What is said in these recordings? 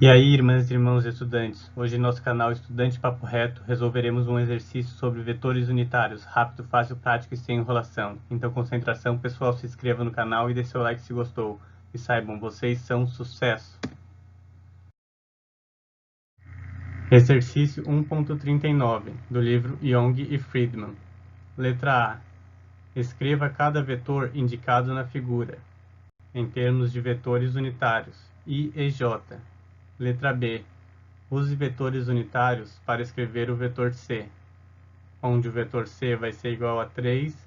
E aí, irmãs e irmãos estudantes, hoje em nosso canal Estudante Papo Reto resolveremos um exercício sobre vetores unitários, rápido, fácil, prático e sem enrolação. Então, concentração, pessoal, se inscreva no canal e dê seu like se gostou. E saibam, vocês são sucesso! Exercício 1.39, do livro Young e Friedman. Letra A. Escreva cada vetor indicado na figura, em termos de vetores unitários, I e J. Letra B. Use vetores unitários para escrever o vetor C, onde o vetor C vai ser igual a 3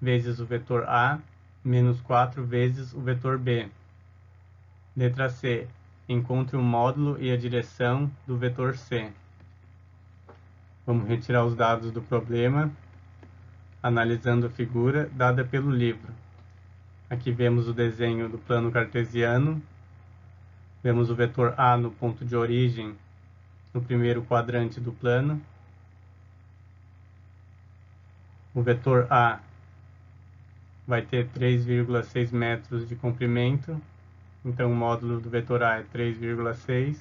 vezes o vetor A menos 4 vezes o vetor B. Letra C. Encontre o módulo e a direção do vetor C. Vamos retirar os dados do problema, analisando a figura dada pelo livro. Aqui vemos o desenho do plano cartesiano. Vemos o vetor A no ponto de origem, no primeiro quadrante do plano. O vetor A vai ter 3,6 metros de comprimento, então o módulo do vetor A é 3,6.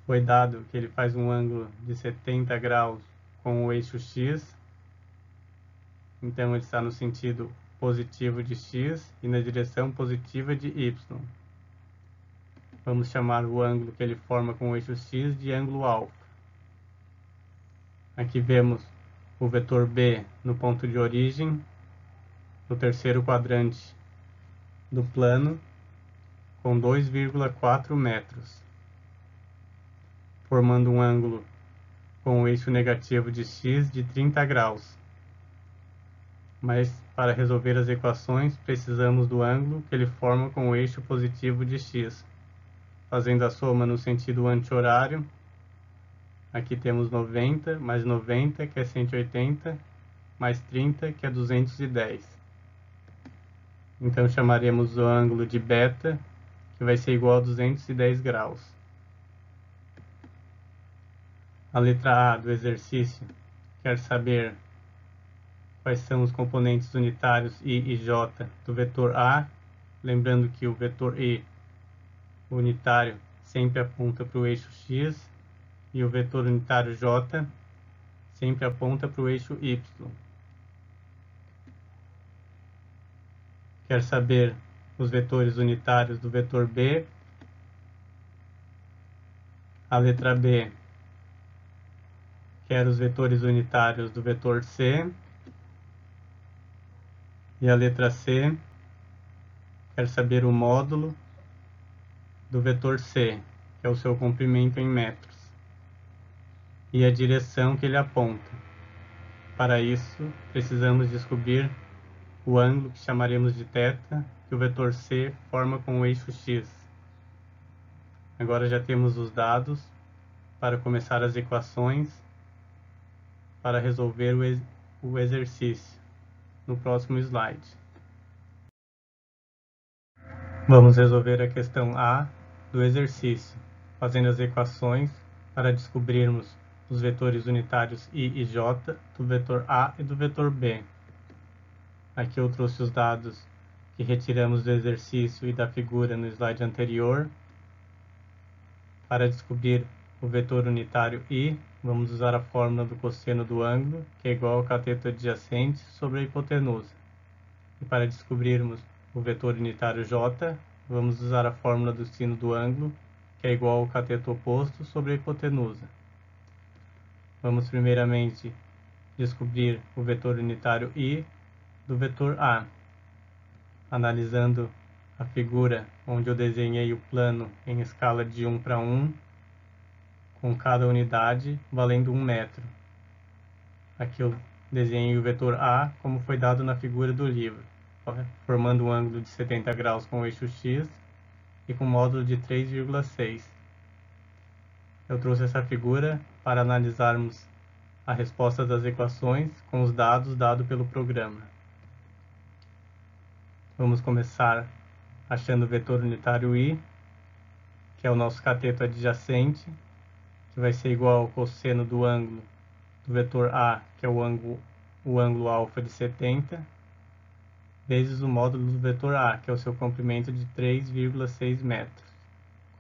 Foi dado que ele faz um ângulo de 70 graus com o eixo x, então ele está no sentido positivo de x e na direção positiva de y. Vamos chamar o ângulo que ele forma com o eixo x de ângulo alfa. Aqui vemos o vetor B no ponto de origem, no terceiro quadrante do plano, com 2,4 metros, formando um ângulo com o eixo negativo de x de 30 graus. Mas para resolver as equações, precisamos do ângulo que ele forma com o eixo positivo de x. Fazendo a soma no sentido anti-horário, aqui temos 90 mais 90, que é 180, mais 30, que é 210. Então chamaremos o ângulo de beta, que vai ser igual a 210 graus. A letra A do exercício quer saber quais são os componentes unitários I e J do vetor A, lembrando que o vetor I unitário sempre aponta para o eixo X e o vetor unitário J sempre aponta para o eixo Y. Quer saber os vetores unitários do vetor B. A letra B quer os vetores unitários do vetor C. E a letra C quer saber o módulo do vetor C, que é o seu comprimento em metros, e a direção que ele aponta. Para isso, precisamos descobrir o ângulo que chamaremos de θ, que o vetor C forma com o eixo X. Agora já temos os dados para começar as equações para resolver o exercício no próximo slide. Vamos resolver a questão A do exercício, fazendo as equações para descobrirmos os vetores unitários I e J do vetor A e do vetor B. Aqui eu trouxe os dados que retiramos do exercício e da figura no slide anterior. Para descobrir o vetor unitário I, vamos usar a fórmula do cosseno do ângulo, que é igual ao cateto adjacente sobre a hipotenusa. E para descobrirmos o vetor unitário J, vamos usar a fórmula do sino do ângulo, que é igual ao cateto oposto sobre a hipotenusa. Vamos primeiramente descobrir o vetor unitário I do vetor A, analisando a figura onde eu desenhei o plano em escala de 1 para 1, com cada unidade valendo 1 metro. Aqui eu desenhei o vetor A como foi dado na figura do livro, formando um ângulo de 70 graus com o eixo X e com módulo de 3,6. Eu trouxe essa figura para analisarmos a resposta das equações com os dados dados pelo programa. Vamos começar achando o vetor unitário I, que é o nosso cateto adjacente, que vai ser igual ao cosseno do ângulo do vetor A, que é o ângulo alfa de 70, vezes o módulo do vetor A, que é o seu comprimento de 3,6 metros.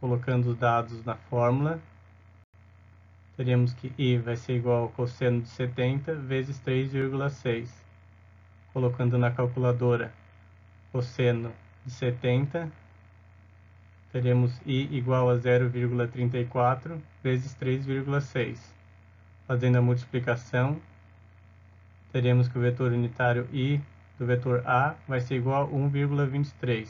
colocando os dados na fórmula, teremos que I vai ser igual ao cosseno de 70 vezes 3,6. Colocando na calculadora cosseno de 70, teremos I igual a 0,34 vezes 3,6. Fazendo a multiplicação, teremos que o vetor unitário I do vetor A vai ser igual a 1,23,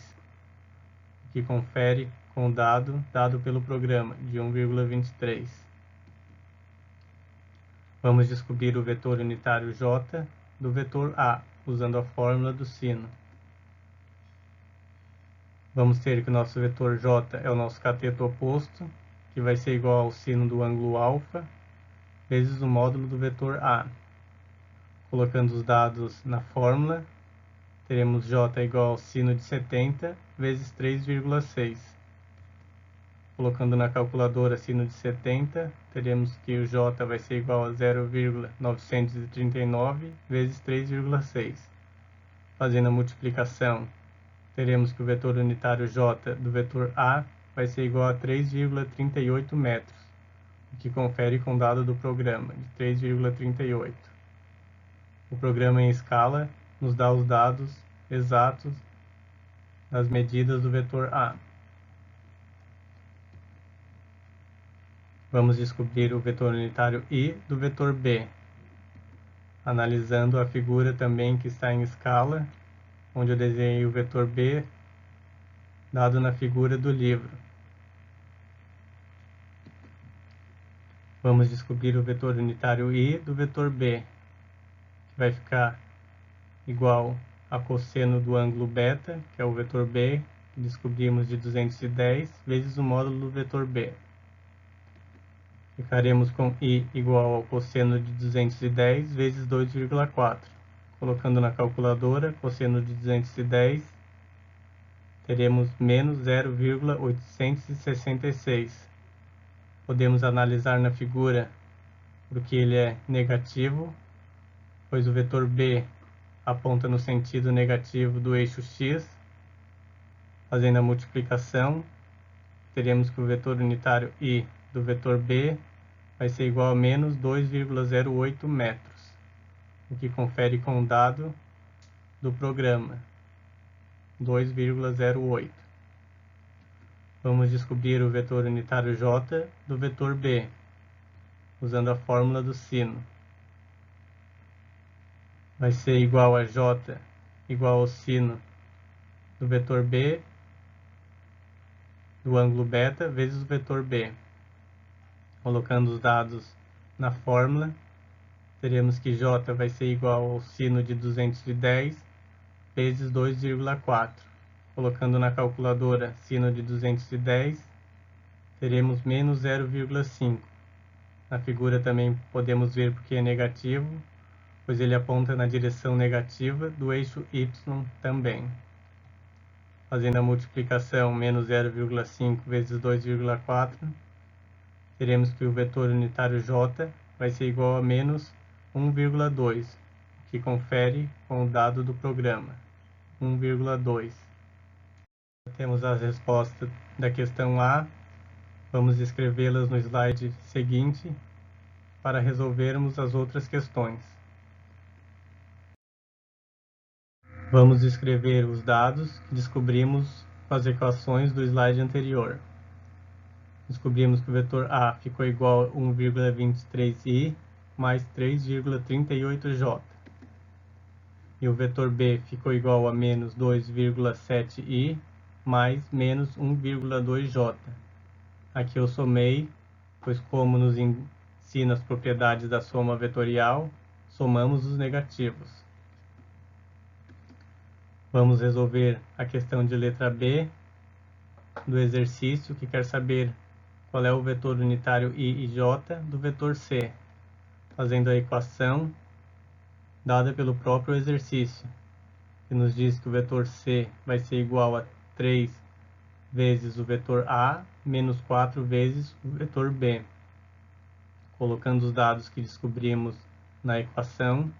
que confere com o dado dado pelo programa de 1,23. Vamos descobrir o vetor unitário J do vetor A, usando a fórmula do sino. Vamos ter que o nosso vetor J é o nosso cateto oposto, que vai ser igual ao sino do ângulo alfa, vezes o módulo do vetor A. Colocando os dados na fórmula, teremos J igual ao sino de 70 vezes 3,6. Colocando na calculadora sino de 70, teremos que o J vai ser igual a 0,939 vezes 3,6. Fazendo a multiplicação, teremos que o vetor unitário J do vetor A vai ser igual a 3,38 metros, o que confere com o dado do programa, de 3,38. O programa em escala nos dá os dados exatos das medidas do vetor A. Vamos descobrir o vetor unitário I do vetor B, analisando a figura também que está em escala, onde eu desenhei o vetor B dado na figura do livro. Vamos descobrir o vetor unitário I do vetor B, que vai ficar igual a cosseno do ângulo beta, que é o vetor B, que descobrimos de 210, vezes o módulo do vetor B. Ficaremos com I igual ao cosseno de 210 vezes 2,4. Colocando na calculadora, cosseno de 210, teremos menos 0,866. Podemos analisar na figura porque ele é negativo, pois o vetor B aponta no sentido negativo do eixo x. Fazendo a multiplicação, teremos que o vetor unitário I do vetor B vai ser igual a menos 2,08 metros, o que confere com o dado do programa, 2,08. Vamos descobrir o vetor unitário J do vetor B, usando a fórmula do sino. Vai ser igual a J igual ao sino do vetor B do ângulo beta vezes o vetor B. Colocando os dados na fórmula, teremos que J vai ser igual ao sino de 210 vezes 2,4. Colocando na calculadora sino de 210, teremos menos 0,5. Na figura também podemos ver porque é negativo, pois ele aponta na direção negativa do eixo Y também. Fazendo a multiplicação, menos 0,5 vezes 2,4, teremos que o vetor unitário J vai ser igual a menos 1,2, que confere com o dado do programa, 1,2. Temos as respostas da questão A. Vamos escrevê-las no slide seguinte para resolvermos as outras questões. Vamos escrever os dados que descobrimos com as equações do slide anterior. Descobrimos que o vetor A ficou igual a 1,23i mais 3,38j. E o vetor B ficou igual a menos 2,7i mais menos 1,2j. Aqui eu somei, pois como nos ensina as propriedades da soma vetorial, somamos os negativos. Vamos resolver a questão de letra B do exercício, que quer saber qual é o vetor unitário I e J do vetor C, fazendo a equação dada pelo próprio exercício, que nos diz que o vetor C vai ser igual a 3 vezes o vetor A menos 4 vezes o vetor B. Colocando os dados que descobrimos na equação,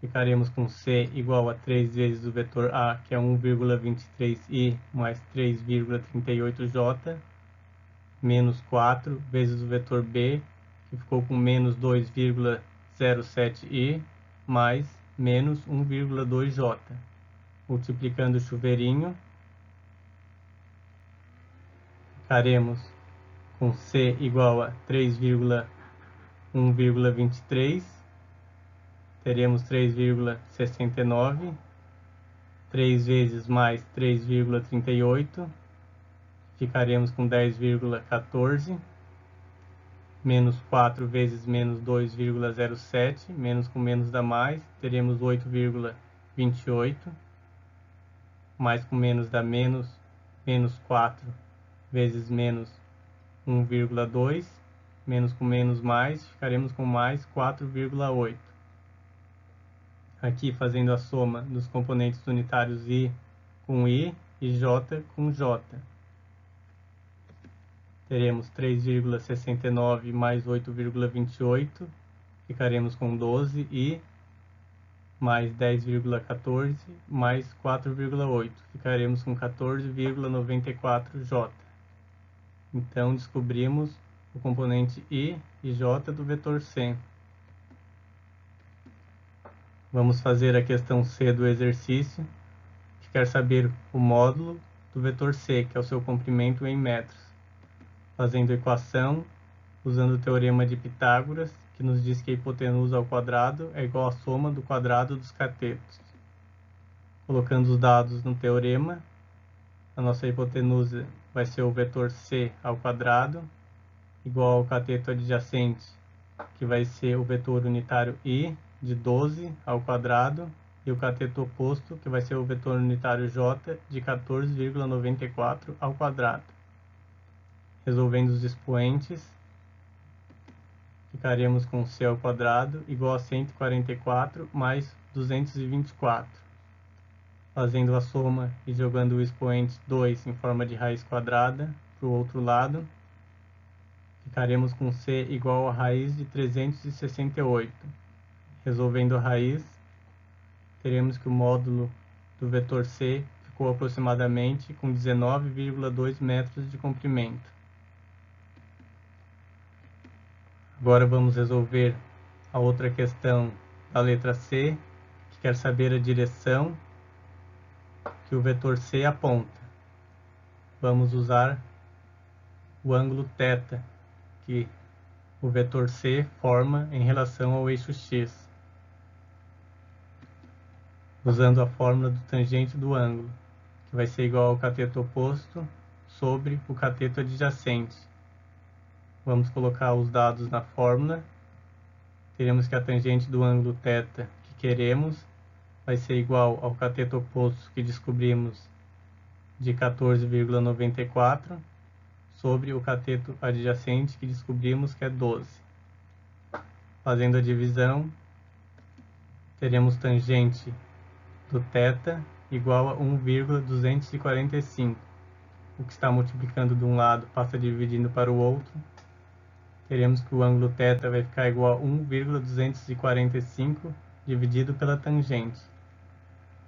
ficaremos com C igual a 3 vezes o vetor A, que é 1,23i, mais 3,38j, menos 4 vezes o vetor B, que ficou com menos 2,07i, mais menos 1,2j. Multiplicando o chuveirinho, ficaremos com C igual a 3,1,23, teremos 3,69, 3 vezes mais 3,38, ficaremos com 10,14, menos 4 vezes menos 2,07, menos com menos dá mais, teremos 8,28, mais com menos dá menos, menos 4 vezes menos 1,2, menos com menos mais, ficaremos com mais 4,8. Aqui fazendo a soma dos componentes unitários I com I e J com J. Teremos 3,69 mais 8,28, ficaremos com 12i, mais 10,14, mais 4,8, ficaremos com 14,94j. Então, descobrimos o componente I e J do vetor C. Vamos fazer a questão C do exercício, que quer saber o módulo do vetor C, que é o seu comprimento em metros. Fazendo a equação, usando o teorema de Pitágoras, que nos diz que a hipotenusa ao quadrado é igual à soma do quadrado dos catetos. Colocando os dados no teorema, a nossa hipotenusa vai ser o vetor C ao quadrado, igual ao cateto adjacente, que vai ser o vetor unitário I, de 12 ao quadrado, e o cateto oposto, que vai ser o vetor unitário J, de 14,94 ao quadrado. Resolvendo os expoentes, ficaremos com C ao quadrado igual a 144 mais 224. Fazendo a soma e jogando o expoente 2 em forma de raiz quadrada para o outro lado, ficaremos com C igual a raiz de 368. Resolvendo a raiz, teremos que o módulo do vetor C ficou aproximadamente com 19,2 metros de comprimento. Agora vamos resolver a outra questão da letra C, que quer saber a direção que o vetor C aponta. Vamos usar o ângulo θ, que o vetor C forma em relação ao eixo X, usando a fórmula do tangente do ângulo, que vai ser igual ao cateto oposto sobre o cateto adjacente. Vamos colocar os dados na fórmula. Teremos que a tangente do ângulo θ que queremos vai ser igual ao cateto oposto que descobrimos de 14,94 sobre o cateto adjacente que descobrimos que é 12. Fazendo a divisão, teremos tangente do θ igual a 1,245. O que está multiplicando de um lado passa dividindo para o outro. Teremos que o ângulo θ vai ficar igual a 1,245 dividido pela tangente.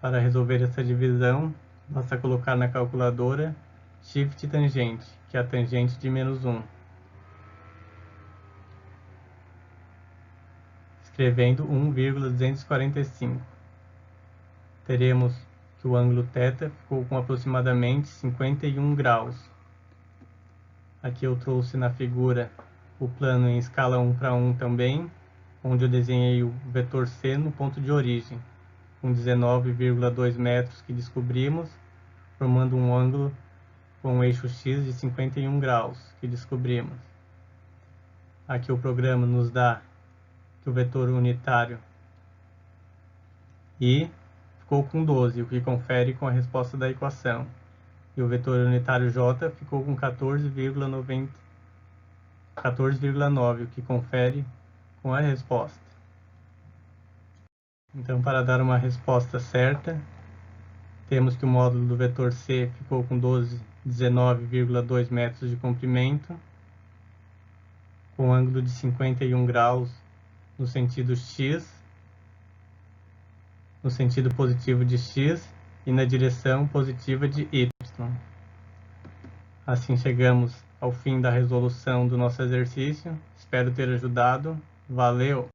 Para resolver essa divisão, basta colocar na calculadora shift tangente, que é a tangente de menos 1. Escrevendo 1,245. Teremos que o ângulo θ ficou com aproximadamente 51 graus. Aqui eu trouxe na figura o plano em escala 1:1 também, onde eu desenhei o vetor C no ponto de origem, com 19,2 metros que descobrimos, formando um ângulo com um eixo X de 51 graus que descobrimos. Aqui o programa nos dá que o vetor unitário I ficou com 12, o que confere com a resposta da equação. E o vetor unitário J ficou com 14,9, o que confere com a resposta. Então, para dar uma resposta certa, temos que o módulo do vetor C ficou com 19,2 metros de comprimento, com ângulo de 51 graus no sentido X, no sentido positivo de x e na direção positiva de y. Assim chegamos ao fim da resolução do nosso exercício. Espero ter ajudado. Valeu!